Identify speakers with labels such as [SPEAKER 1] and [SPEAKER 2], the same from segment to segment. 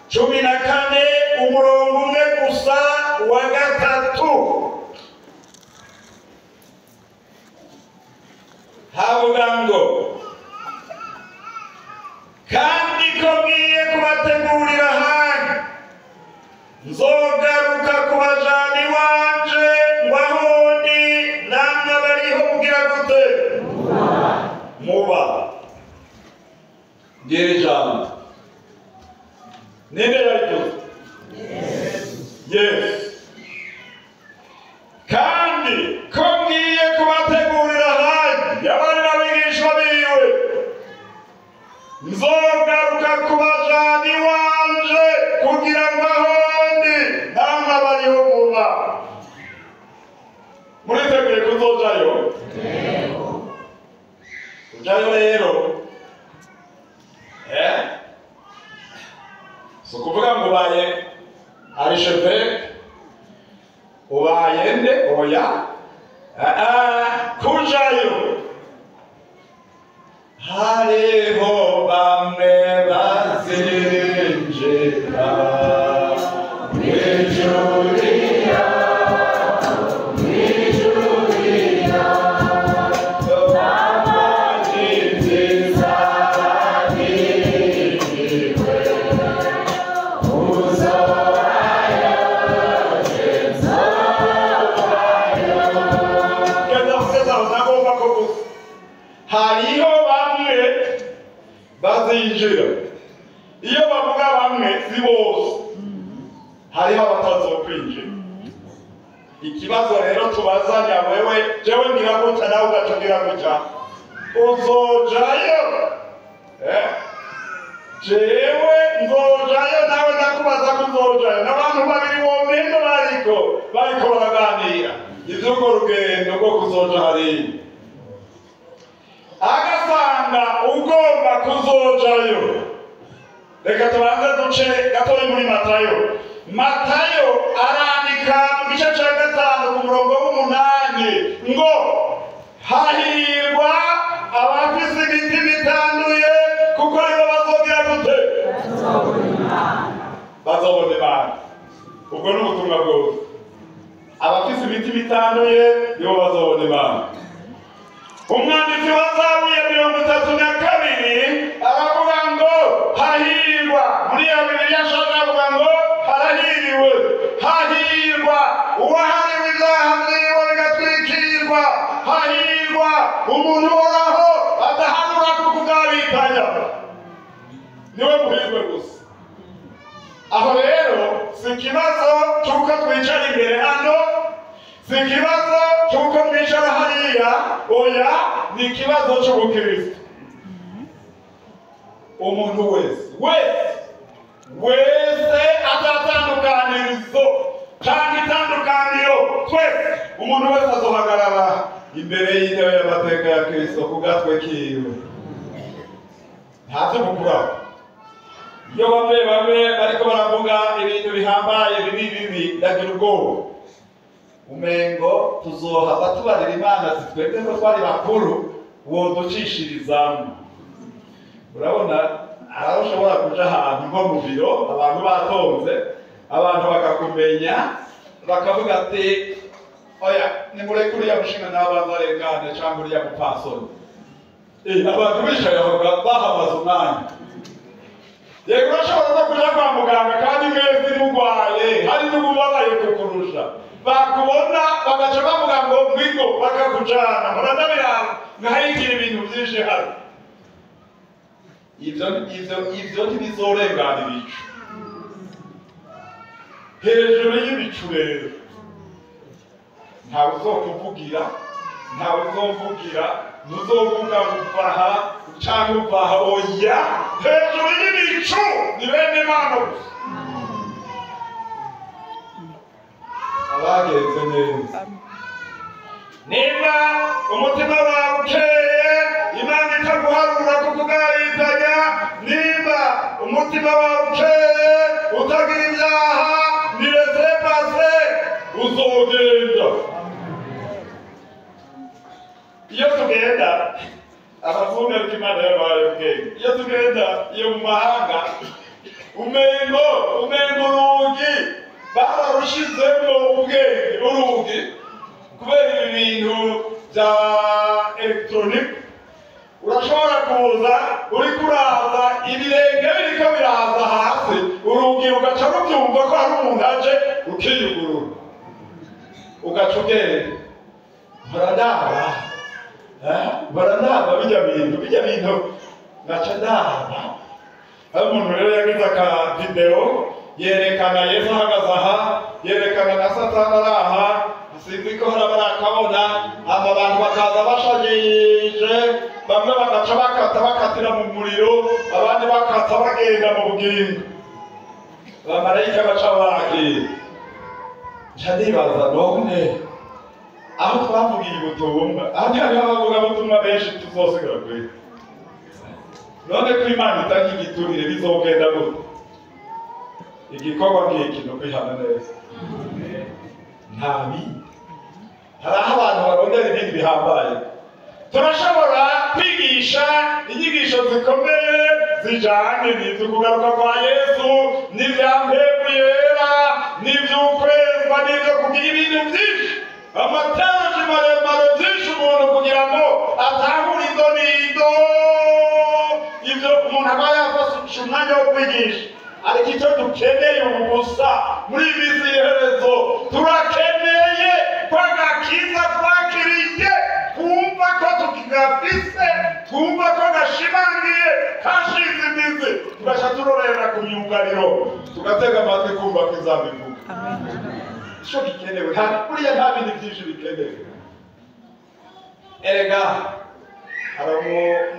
[SPEAKER 1] 14 umurongo umwe gusa wa gatatu havuga ngo kandi ko ngiye kubategurira hanyu nzogaruka kubajana iwanje ngwahundi namwe bariho kugira gute muba ngere ijambo ninde yaryo yes kandi ko ngiye kubategurira hanyu y'abari n'abigishwa biwe nzogaruka kubajana iwanje kugira ngo ahondi namwe bariho muba muriteguye kuzojayo kujayo rero so kuvuga ngo ubaye arisheveke ubaye nde oya kujayo hariho bamwe bazinjira mw'ijurira hariho bamwe bazinjira. Iyo bavuga bamwe si bose, hariho abatazokwinjira. Ikibazo rero tubazanya wewe, jewe ngira nawe ugacugira gutya, uzojayo? Jewe nzojayo nawe ndakubaza kuzojayo. N'abantu babiri bomendo bariko baraganira ivy'urwo rugendo rwo kuzoja hariya. Agasanga ugomba kuzojayo. Reka tubanze duce gatoyi muri Matayo arandika mu gice cya 5 ku murongo w'8 ngo hahirwa abafise imitima itanduye kuko nibo bazogira gute? Bazobona Imana. Ubwo ni ubutumwa bwose. Abafise imitima itanduye nibo bazobona Imana. Umwanditsi wa Zaburi 32 aravuga ngo hahirwa, muri ya Bibiliya avuga ngo harahiriwe, hahirwa uwahariwe ibyaha vyiwe bigatwikirwa, hahirwa umuntu uhoraho adahanura kukugabitanya, niwe muhirwe gusa. Aho rero si ikibazo cy'uko twicara imbere hano, si ikibazo cy'uko mwicara hariya, oya, ni ikibazo cy'ubukristo. Umuntu wese atatandukanirizo cyangwa itandukaniro, twese umuntu wese azohagarara imbere y'intebe y'amateka ya Kristo ku gatwe kiwe. Ntacyo gukuraho. Iyo bamwe bariko baravuga ibintu bihambaye bibi ndagira ubwoba. Umengo tuzohava tubarira Imana zitwebwe ko twari bakuru uwo ducishirizamo. Urabona aho ushobora kuja ahantu nko mu biro abantu batonze, abantu bakakumenya bakavuga ati oya nimureke uriya mushinga n'abantu arengane cyangwa uriya mupfasoni. Abantu bicaye aho bahamaze umwanya. Yego urashobora no kuja kwa muganga kandi mwese mugwaye hari n'ububabaye kukurusha, bakubona bagaca bavuga ngo mwigo bakakujana muranabiranga nkahigira ibintu byinshi hano. Ivyo ntibizorengana ibicu. Hejuru y'ibicu rero ntawe uzokuvugira, ntawe uzomvugira, ntuzovuga uvaha cyangwa uvaha, oya, hejuru y'ibicu ni bene Imana gusa. Abagenze neza, niba umutima wawe ukeye Imana itaguharura kukugabitanya, niba umutima wawe ukeye utagira ibyaha ni laissez-passer, uzogenda. Iyo tugenda abavumera Imana yabaye ubwenge, iyo tugenda iyo mu mahanga umengo urugi bararushizemo ubwenge urugi kubera ibi bintu bya electronic. Urashobora kuza uri kuraza ibirenge biriko biraza hasi urugi ugaca rubyumva ko hari umuntu aje ukiyugurura ugaca ugenda barandaba bijya bintu ngaca ndaba. Hari umuntu rero yagize aka video yerekana Yesu ahagaze aha, yerekana na Satani ari aha, sinzi ko hari abarakabona, aba bantu bakaza bashagije, bamwe bagaca bakatira mu muriro, abandi bakata bagenda mu bugingo, abamarayika baca bagiye. Nca ndibaza none aho twavugiye ubutumwa, aho hariho abavugabutumwa benshi tuzosigara kure. None ko Imana itanga igiturire bizogenda gute? Igikorwa ngiki no kwihana neza. Ntabi. Hari aho abantu barondera ibindi bihambaye. Turashobora kwigisha inyigisho zikomeye zijanye n'ikugaruka kwa Yesu, n'ivyambegu yera, n'ivyukwezwa, n'ivyo kugira ibintu vyinshi, amateoloji maremare vyinshi umuntu kugira ngo atahure izo n'izo. Ivyo umuntu aba yafashe umwanya wo kwigisha. Ariko icyo dukeneye ubu gusa muri ibi iherezo, turakeneye ko agakiza twakiriye twumva ko tukigafise, twumva ko gashimangiye kashize imizi, tugaca turorera ku myugariro tugatega amatwi kumva ko izabivuga. Ico gikenewe buriya nta bindi byinshi bikenewe. Erega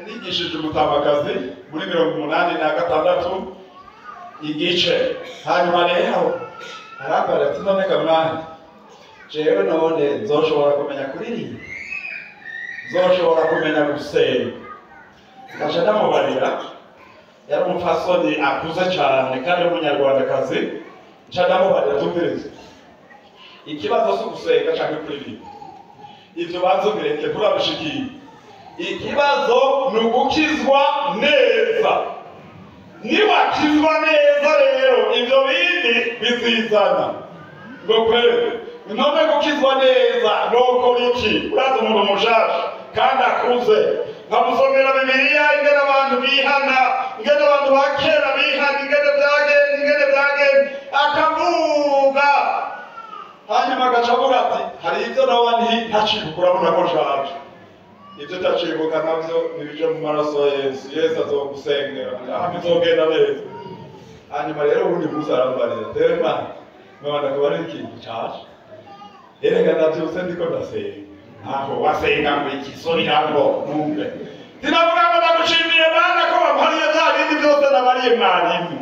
[SPEAKER 1] nigishije umutamakazi muri 86 igice, hanyuma rero arambara ati none gamwana jewe none nzoshobora kumenya kuririmba, nzoshobora kumenya gusenga. Ngaca ndamubarira, yari umupfasoni akuze cyane kandi w'umunyarwandakazi. Nca ndamubarira tumvirize, ikibazo si gusenga canke kuririmba, ivyo banzo bireke turabishikiye. Ikibazo ni ugukizwa neza. Niwakizwa neza rero ivyo bindi bizizana. Ngo kweli none gukizwa neza nokora iki? Uraza umuntu mushasha kandi akuze, nkamusomera Bibiliya ingene abantu bihana, ingene abantu bakera bihana, ingene byagenda akavuga, hanyuma agaca avuga ati hari ivyo nawe ntacibuka, urabona ko nshaje. Ibyo tacibuka navyo nibije mu maraso ya Yesu. Yesu azogusengera bizogenda neza. Hanyuma rero ubundi muzi arambarira tema mwana ko bari ikintu cyaje, erega navyose ndiko ndasenga. Aho wasenga ngo ikisobirambo numve tinavuga ngo ndagushimiye Mana ko wampariye bya bindi byose nabariye mwarimu,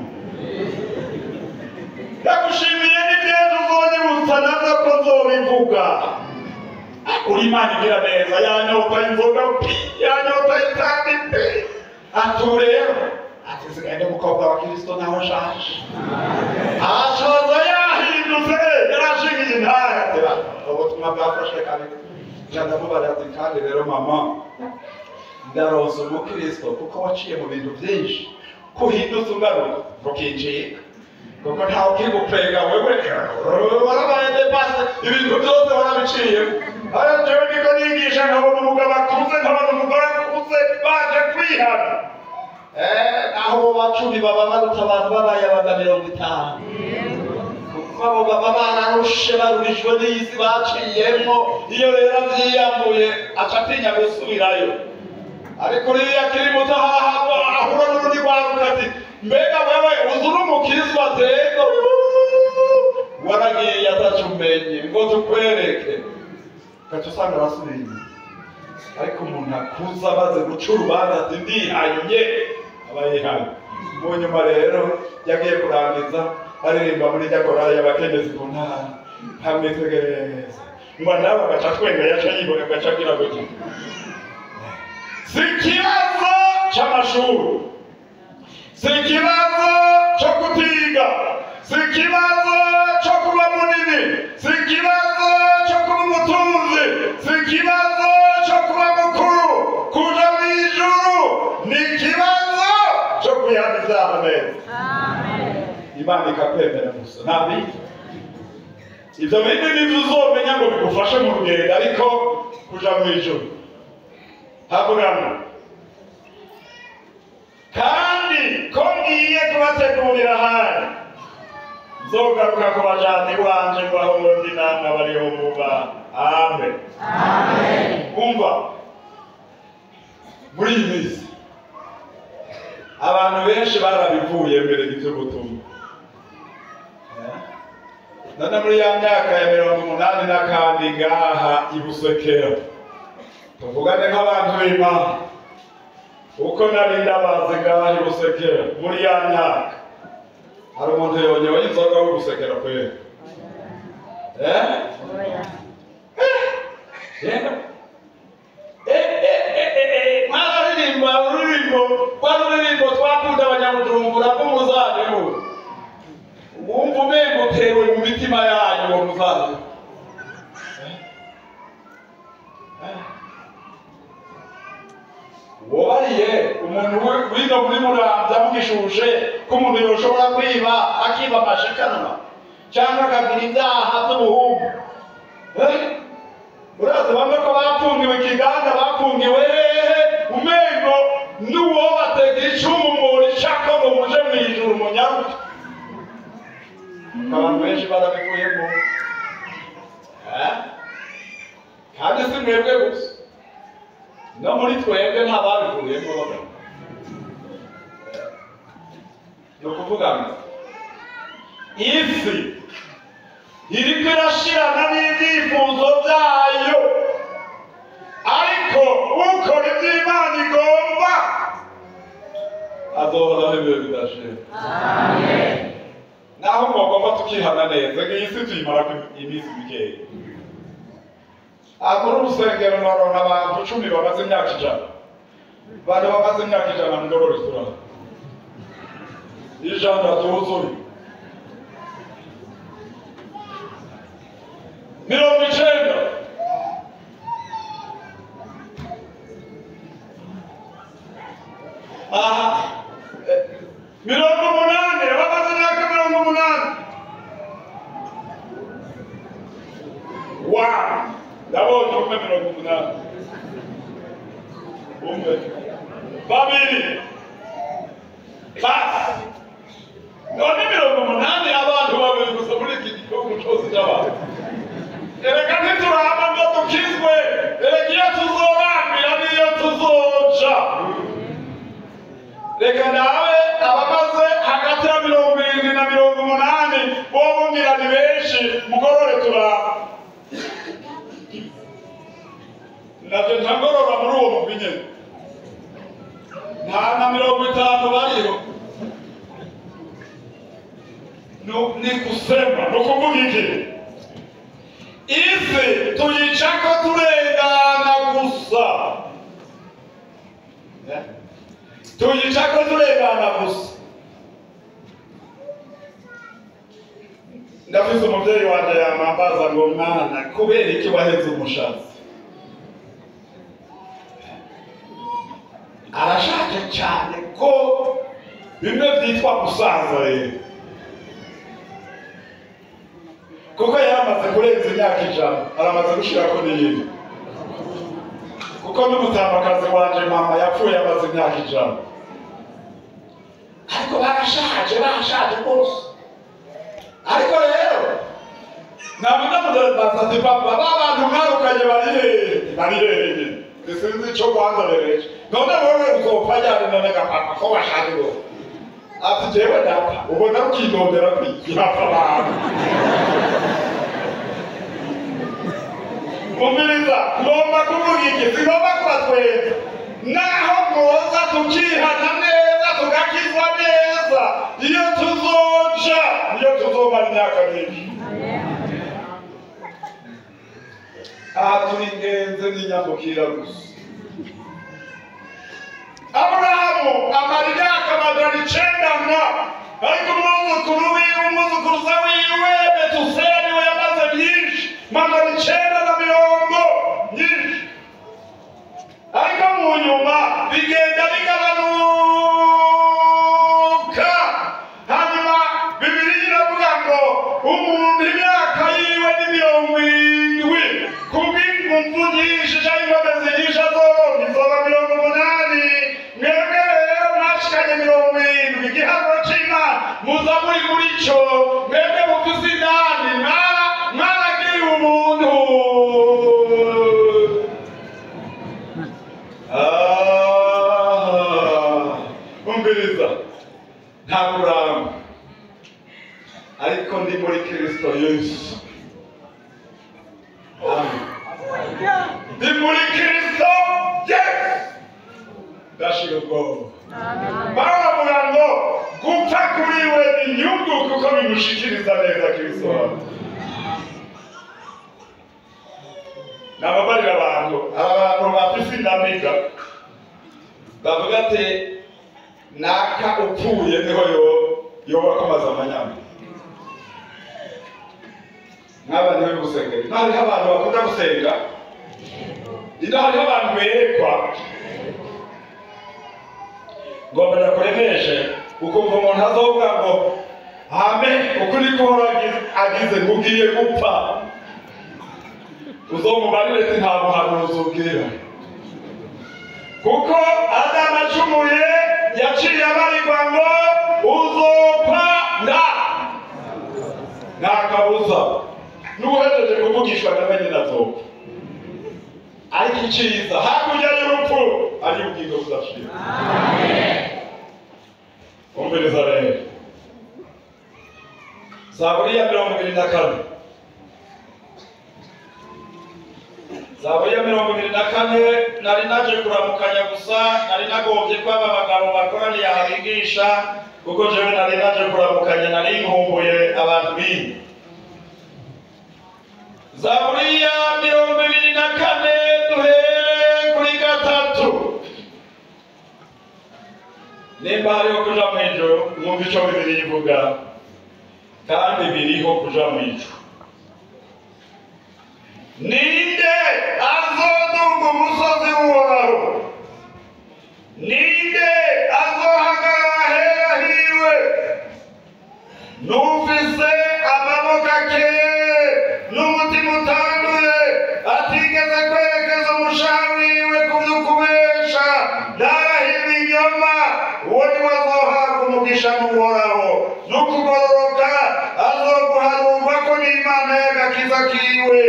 [SPEAKER 1] ndagushimiye n'ibyejo uzonyibutsa navyo ko nzobivuga. Uri Imana igira neza, yanyota inzoga pi, yanyota itabi pi. Aturero ati sigende mukobwa wa Kristo naho shaje, ashoza yahindutse yarashingiye intara tera ubutumwa bwafashe kandi ndamubara ati kandi rero mama ndaronse umukristo kuko waciye mu bintu byinshi, kuhindutse ungaruka ukinjika kuko ntawe ukiguprega wewe warabaye depase ibintu byose warabiciye. Jewe niko nigisha nkabona umugabo akuze, nkabona umugore akuze baje kwihana. Aho bacumi baba baruta abantu babaye abaga 50, kuko abo baba bararushe barurijwe n'isi baciyemo. Iyo rero avyiyambuye aca atinya gusubirayo. Ariko uriya akiri muto ahura n'urundi rwaruka ati mbega wewe uzi n'umukristo atego waragiye atacumenye ngo tukwereke. Gaca usanga arasubiye inyuma. Ariko umuntu akuza amaze guca urubanza ati ndihanye aba yihanye. Mu nyuma rero yagiye kurangiza aririmba muri rya korali y'abakenyezi ku ntara, ntamwitegereza ngo nawe agaca twenga yaca yibona agaca agira gutya. Si ikibazo c'amashuri, si ikibazo co kutiga, si ikibazo co kuba munini, si ikibazo co kuba umutunzi, si ikibazo co kuba mukuru, kuja mw'ijuru ni ikibazo co kwihana ivyaha neza. Amen. Imana ikakwemera gusa nta bindi. Ibyo bindi nibyo uzomenya ngo bigufashe mu rugendo, ariko kuja mu ijuru haburana. Kandi ko ngiye kubategurira ahandi, nzogaruka kubajana iwanje ngo aho ndi namwe abariho muba. Amen. Amen. Umva, muri iyi minsi abantu benshi barabivuye mbere y'ibyo gutumwa. None muri ya myaka ya 84 ngaha i Busekera, tuvugane nk'abantu b'Imana, uko nari ndabazi ngaha i Busekera muri ya myaka, hari umuntu yonyewe inzoga wo Busekera kwera? Ururirimbo twakunda abanyabujumbura bw'umuzabibu, wumva umengo utewe mu mitima yanyu uwo muzabibu. Wobariye umuntu wino muri Muramvya mugishushe ko umuntu yoshobora kwiba akiba amashikanwa cyangwa akagira ibyaha by'ubuhumbu. Urazi bamwe ko bafungiwe ikiganda, bafungiwe umengo n'uwo batega icumu ngo rishaka ngo muje mu ijuru munyaruke. Abantu benshi barabivuyemo, kandi si mwebwe gusa, no muri twebwe nta babivuyemo. Ni ukuvuga ngo isi iriko irashirana n'ibyifuzo byayo, ariko ukora ibyo Imana igomba azohoraho ibihe bidashira. Amen. Naho mugomba tukihana neza, iyi si tuyimarako iminsi mikeya. Muri urusengero noronka abantu 10 bamaze imyaka 100. Bane bamaze imyaka 100 mu ndoro restaurant. Ijana tuzuye. 90. Aha. 80 bamaze imyaka 80. Wow. Ndabonye umwe 80. Umwe. Babiri. Basi. None 80 abantu babiri gusa muri iki gihugu cyose cy'abantu. Erega ntituraba ngo dukizwe, erega iyo tuzorambira niyo tuzoja. Reka nawe abamaze hagati ya 70 na 80 bobo ngira ni benshi, mugorore turaba. Navyo ntangorora muri uwo mubinye. Nta na 50 bariho. Ni kusema, no kuvuga iki? Isi tuyicako turengana gusa. Tuyicako turengana gusa. Ndafise umuvyeyi wanje yamambaza ngo mwana kubera iki waheze umushatsi? Arashaka cyane ko bimwe byitwa gusaza rero, kuko yaramaze kurenza imyaka 100, aramaze gushirako n'iyindi. Kuko n'umutambakazi wanje mama yapfuye amaze imyaka 100. Ariko barashaje rwose. Ariko rero navuga mudabaza ati papa abantu mwarukanye bari hehe? Sinzi icyo rwandorereje. None wowe uzopfa ryari none gapapa ko washariwe? Ati jewe dapfa, ubona rukindondera kwiyapfa abantu. Umiriza, ngomba kuvuga iki? Sigomba kubatweza. Naho mwoza tukihana neza, tugakizwa neza, iyo tuzoja, iyo tuzomara imyaka myinshi. Aha turi ingenzi n'inyambukira gusa. Aburahamu amara imyaka 900, ariko umuzukuruza wiwe Metusela niwe yamaze byinshi, 900 nyinshi. Ariko mu nyuma bigenda bigabanuka, hanyuma umuntu imyaka yiwe ni 70 kubw'ingufu nyinshi cyangwa inkomezi nyinshi azoronka izoba 80. Mwebwe rero mwashikanye 70 igihango c'Imana muza muri cyo mwebwe mufise indani mwaragiye umuntu. Umviriza nta kuramba ariko ndi muri Kristo Yesu. Ndi muri Kristo Yesu ndashira ubwoba. Baravuga ngo gupfa kuri we ni inyungu kuko bimushikiriza neza Kristo. Nababarira abantu bafise indamiga bavuga ati naka upfuye niho yoba komaza amanyama. N'abandi bari gusenga, hariho abantu bakunda gusenga, hariho abantu berekwa ngo badakuremeshe ukumva umuntu azovuga ngo amen ukuri ko agize ngugiye gupfa uzomubarire ati nta buhanuzi ubwira kuko Adamu acumuye yaciye abarirwa ngo uzopfa nta kabuza n'uhejeje kuvugishwa na bene nazopfa. Ariko iciza hakurya y'urupfu ari ubugingo budashira. Umviriza rero Zaburi ya 24. Zaburi ya 24 nari naje kuramukanya gusa, nari nagombye ko aba bagabo bakoraniye abigisha kuko jewe nari naje kuramukanya, nari nkumbuye abantu bindi. Zaburi ya 24 duhere kuri 3. Nimba hariho kuja mu ijuru mwumva ico Bibiliya ivuga kandi biriho kuja mu ijuru. Ninde azoduga umusozi w'Uhoraho? Ninde azohagarara hera hiwe? N'ufise amaboko akeye n'umutima utanduye atigeze kwerekeza umushaha wiwe ku vy'ukubesha ndarahira ibinyoma, uwo niwe azohabwa umugisha n'Uhoraho n'ukugororoka azoguharurwa ko n'Imana y'agakiza kiwe.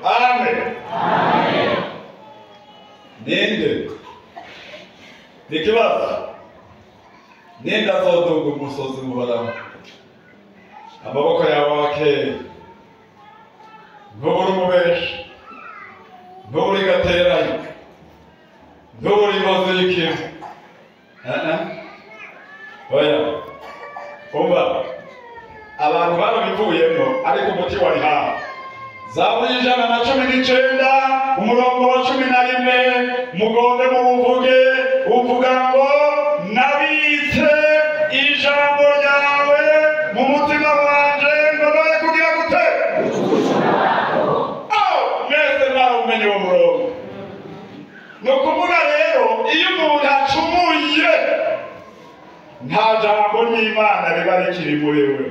[SPEAKER 1] Amen. Ninde? Nikibazo. Ninde azoduga umusozi w'Uhoraho? Amaboko yawe akeye. Ntuburi umubeshi. Ntuburi gateranye. Ntuburi inkozi y'ikibi. Oya. Umva. Abantu barabivuyemo ariko umuti wari hafi. Zaburi 119 umurongo wa 11 mugombe muvuge uvuga ngo nabitse ijambo ryawe mu mutima wanje ngo noye kugira gute nese nawe umenye uwo murongo. Ni ukuvuga rero iyo umuntu acumuye nta jambo ry'Imana riba rikiri muri we.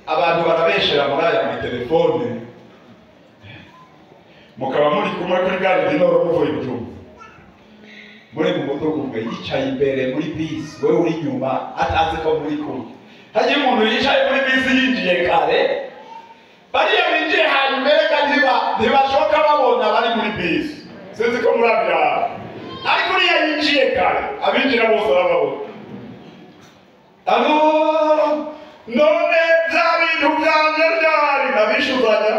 [SPEAKER 1] Abantu barabeshera muri aya matelefone mukaba muri kumwe kuri gare di Nord muvuye Bujumbura muri mu mudugu umwe yicaye imbere muri bisi, wewe uri inyuma atazi ko muri kumwe. Hagiye umuntu yicaye muri bisi yinjiye kare, bariya binjiye hanyuma imbere kandi ntibashoka babona bari muri bisi, sinzi ko murabira ariko uriya yinjiye kare abinjira bose bababona. None bya bintu byanje byari nabishuzanya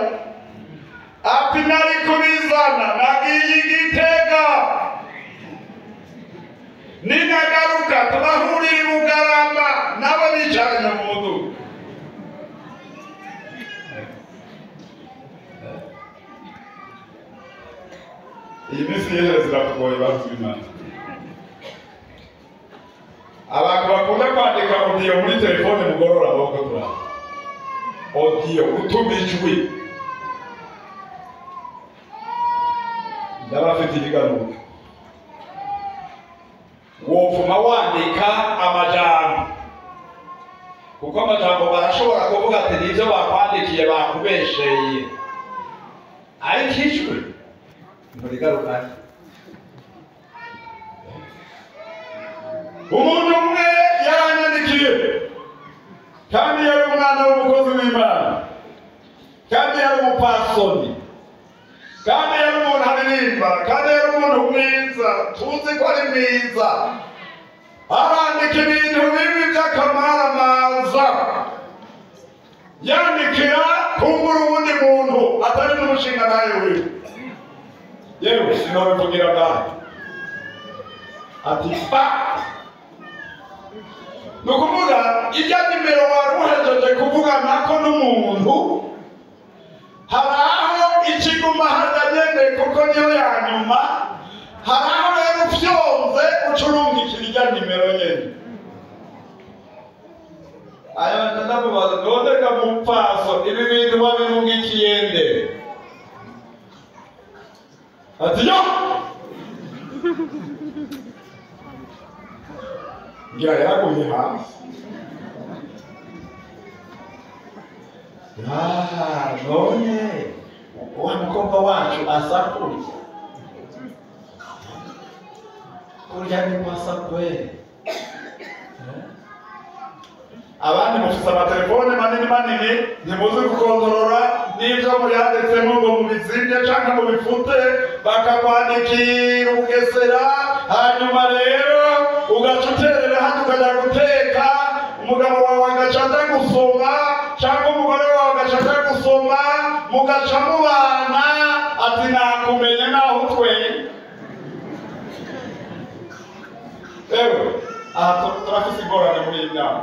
[SPEAKER 1] ati nari kubizana nagiye Igitega ninagaruka tubahurira i Bugarama nabo bicaranye mu mudugu. Iyi minsi yeze ziratugoye bazi Imana. Abantu bakunda kwandika audio muri telefone mugorora amaboko turaba. Audio utumijwe. Ndabafite ibigaruka. Wofuma wandika kuko amajambo barashobora kuvuga ati nivyo bakwandikiye bakubesheye, ariko ijwi nturigarukane. Umuntu umwe yaranyandikiye, kandi yari umwana w'umukozi w'Imana, kandi yari umupasoni, kandi yari umuntu aririmba, kandi yari umuntu mwiza, tuzi ko ari mwiza, arandika ibintu bibi by'akamaramaza, yandikira kumbura uwundi muntu atari n'umushinga nawe wiwe. Yewe sinobivugira bwawe ati pa, nukuvuga irya nimero wari uhejeje kuvugana ko n'umuntu, hari aho ikiguma haganyene kuko niyo ya nyuma, hari aho rero ufyonze ucurungikira irya nimero nyene. Ayo ndamubaza none ga mupfaso ibi bintu wabirungikiye nde? Ati yo ngira yaguye hasi. None wa mukobwa wacu asa kurya, kurya ni kwasa kweli. Abandi mufise amatelefone manini manini, ntimuzi gukontorora n'ivyo muyanditsemo ngo mubizimye canke mubifute, bakakwandikira ubugesera, hanyuma rero ugaca uterera hano ukaja guteka, umugabo wawe agaca aza gusoma canke umugore wawe agaca aza gusoma, mugaca mubana ati nakumenye naho utwenye. Ewe aha turafise ingorane muri iyi myaka,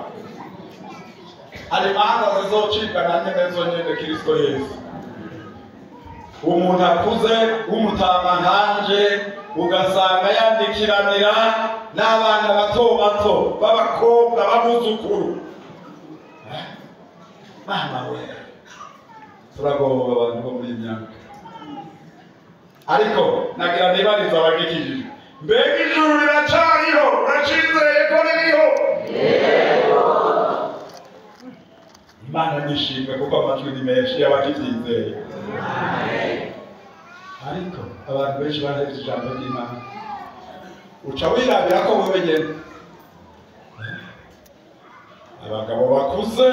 [SPEAKER 1] hari imanza zizocibwa na nyene zonyene Kristo Yesu. Umuntu akuze w'umutama nkanje ugasanga yandikiranira n'abana bato bato b'abakobwa b'abuzukuru. Mama we, turagoba abantu bo muri iyi myaka. Ariko nagira nibariza abagikijije, mbega ijuru riracariho? Uracizeye ko ririho? Imana nishimwe kuko amajwi ni menshi y'abakivyizeye. Ariko abantu benshi barahevye ijambo ry'Imana, uca wirabira ko wewe nyene. Abagabo bakuze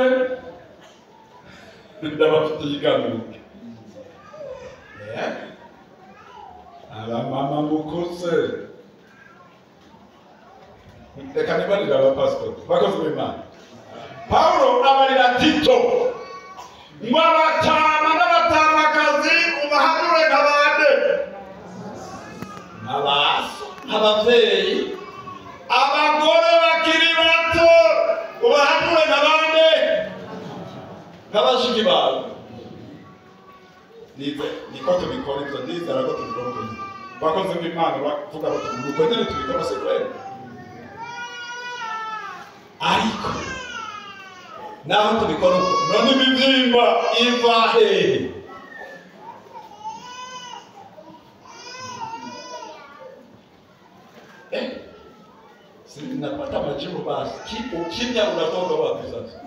[SPEAKER 1] ndabafitiye iganuke, abamama mukuze, reka nibarira abapasitori bakozi b'Imana. Paulo abarira Tito ngo abatama n'abatamakazi ubahanure nk'abande, abavyeyi, abagore bakiri bato ubahanure nk'abande, nk'abashiki bawe. Niko tubikora ivyo, ndizera ko tubikora uko nyene. Bakozi b'Imana bavuga bati uko nyene tubikora se kweli. Ariko naho tubikora uko, none imivyimba iva hehe? Sinapata majibu basi, ukimya unatoka wapi sasa?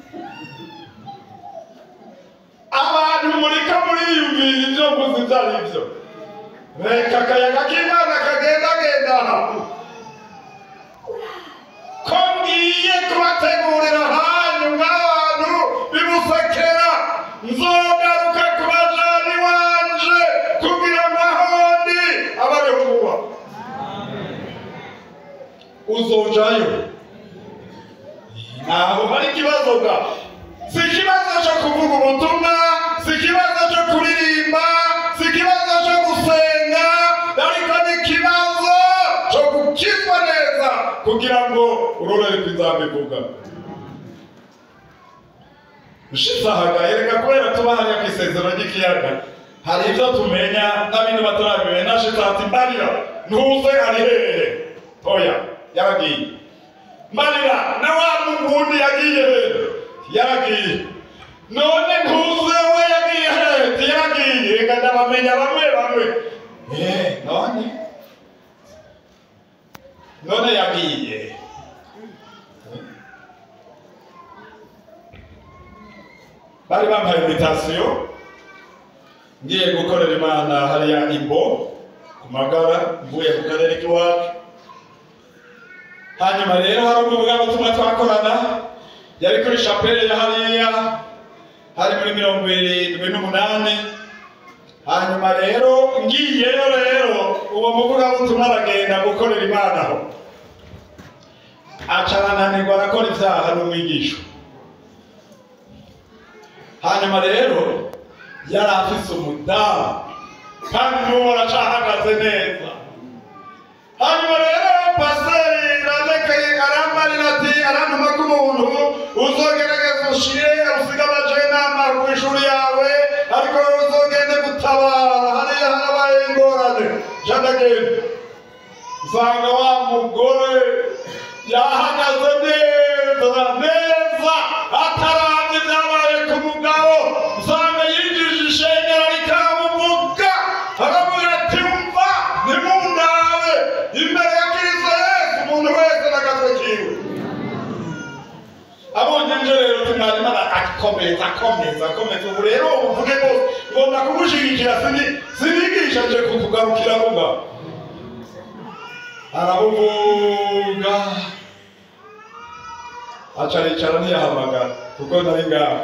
[SPEAKER 1] Abantu murika muriyumvira ivyo mvuze ivyo ari vyo, reka akayaga k'Imana kagendagendana ko ngiye kubategurira hanyu nk'abantu bimusekera, nzogaruka ku bajani wanje kugira amahondi abarehuwa. Uzojayo? Naho hari ikibazo ga, si ikibazo cyo kuvuga ubutumwa, si ikibazo cyo kuririmba, si ikibazo cyo gusenga, ariko ni ikibazo cyo gukizwa neza kugira ngo urorere kw'izambivuga. Ushizahaga yereka kubera tuba hariya kw'isezerano ry'ikiyaga, hari ivyo tumenya n'abindi batarabimenya. Nashitse ati mbarira ntuze ari hehe? Oya, yaragiye. Mbarira na wa mugundi yagiye hehe? Yaragiye. None ntuze we yagiye hehe? Yaragiye. Reka ndabamenya bamwe bamwe. None yagiye. bari bampaye invitation ngiye gukorera Imana hariya Imbo ku Magara, mvuye ku karere k'iwacu. Hanyuma rero hari umuvugabutumwa twakorana yari kuri chapelle ya hariya, hari muri 28. Hanyuma rero ngiyeyo rero uwo muvugabutumwa aragenda gukorera Imana aho, acarananirwa arakora ivyaha n'umwigisho. Hanyuma rero yari afise umudamu kandi n'uwo aracahagaze neza. Hanyuma rero pasiteri Radekaye arambarira ati, arantuma ko umuntu uzogerageza ushire usiga abajenama kw'ishuri yawe, ariko uzogende gutabara hariya harabaye ingorane. Jandagenda usanga wa mugore yahagaze neza neza, ataravye vyabaye ku mugabo. Usanga yinjije ishengero rikamuvuga, aravuga ati umva nimundabe imbere ya Kristo Yesu umuntu wese n'agatwe kiwe. Abonye nje rero tumwarimu akomeza ubu rero uvuge ngo ngomba kumushigikira, sinigisha nje kukugarukira vuga. Aravuga acaricara ntiyahamagara kuko nari ngaho.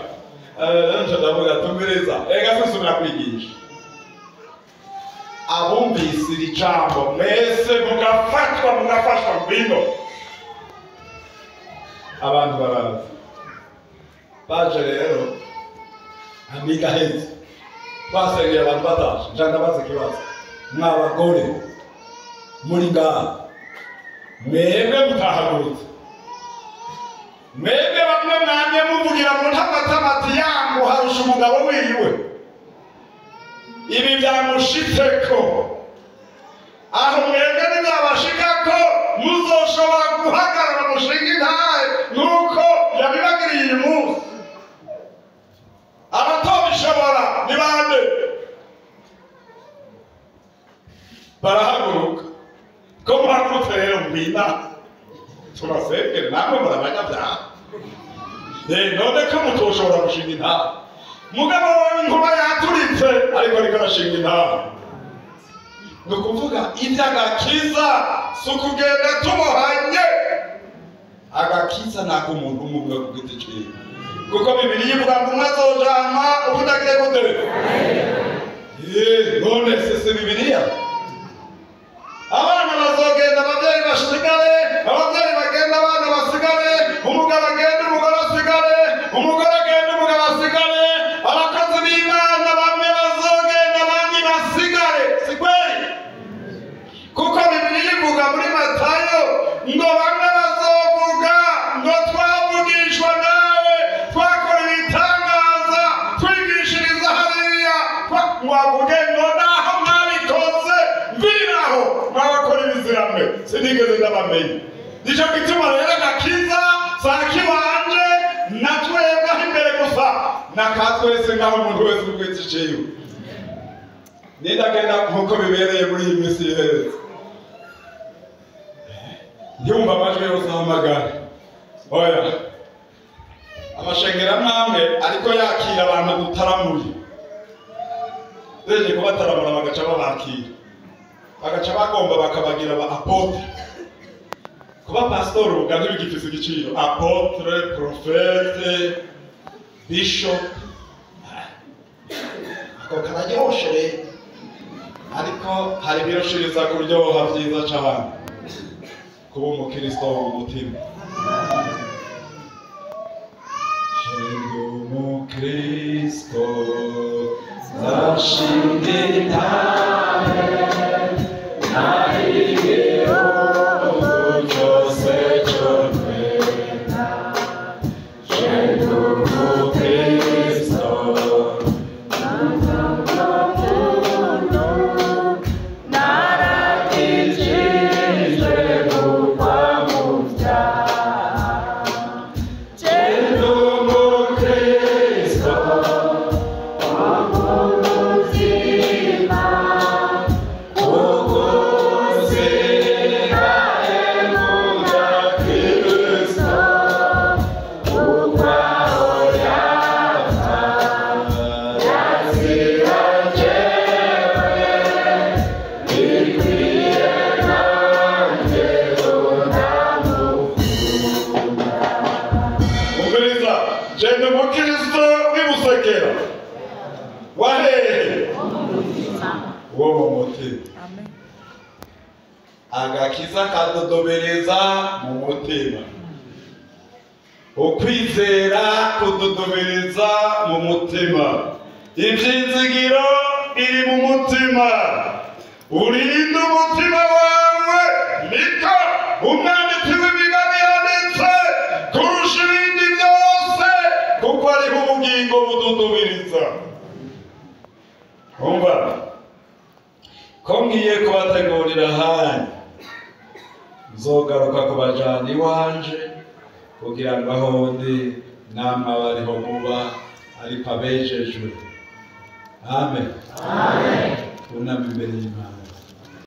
[SPEAKER 1] Nje ndavuga tumiriza ega sisubira kwigisha. Abumvise iri jambo mwese mugafashwa mbino. Abantu baraza baje rero amiga hezi basengera abantu bataje. Njanda baze kibazo, mwabagore muri ngaha mwebwe mutahagurutse, mwebwe bamwe mwanye muvugira mu ntamatamati yangu harusha umugabo wiwe, ibi byamushitseko aho mwebwe ntibyabashikako muzoshobora guhagarara mushinga intahe nuko yabibagiriye uyu munsi. Abatobishobora ni bande? Barahaguruka. Ko muhagurutse rero mbina turasengere namwe murabanyabyaha. None ko mutoshobora gushinga intahe, mugabo wawe inkuba yaturitse ariko arashinga intahe. Ni ukuvuga iby'agakiza si ukugenda tubohanye. Agakiza ntabwo umuntu umwe ku giti ciwe, kuko Bibiliya ivuga ngo umwe azojanwa ubundi agiye gute? None si Bibiliya? Abana bazogenda ababyeyi basigare, ababyeyi bagenda abana basigare, umugabo agenda umugore asigare, umugore agenda umugabo asigare, abakozi b'Imana bamwe bazogenda abandi basigare. Si kweli? Kuko Bibiliya ivuga muri Matayo ngo bamwe bazovuga ngo twavugishwa nawe, twakora ibitangaza, twigishiriza hariya, wavuge ngo naho mwabikoze mbiraho mwabakora ibiziramwe sinigeze ndabamenye. Nico gituma rero agakiza sakiwanje natwebwe aho imbere gusa nakatwese ngaho umuntu wese urwitse ciwe. Nindagenda nkuko bibereye muri iyi minsi iheretse, yumva amajwi yose ahamagara. Oya, amashengero amwe ariko yakira abantu dutaramuye, deje kubataramura bagaca babakira, bagaca bagomba bakabagira aba apotre. Kuba pastor ubugande bigifise igiciro, apotre, prophète, bishop, ako kararyoshe, ariko hari biroshiriza kuryoha vyiza cane kuba umukristo w'umutima. Jendo umukristo zashinditahe nahigero cyose cyotwena. Jendo umukristo
[SPEAKER 2] Jendo
[SPEAKER 1] agakiza kadodobereza mu mutima, ukwizera kudodobereza mu mutima, ivyizigiro biri mu mutima. Urinde umutima wawe niko umwanditsi w'imigani yanditse, kurusha ibindi byose, kuko ariho ubugingo bududubiriza. Umva ko ngiye kubategurira hanyu, nzogaruka kubajana iwanje kugira ngo aho ndi namwe bariho muba ariko abejejwe. Amen. Amen. Tunambe imbere y'Imana.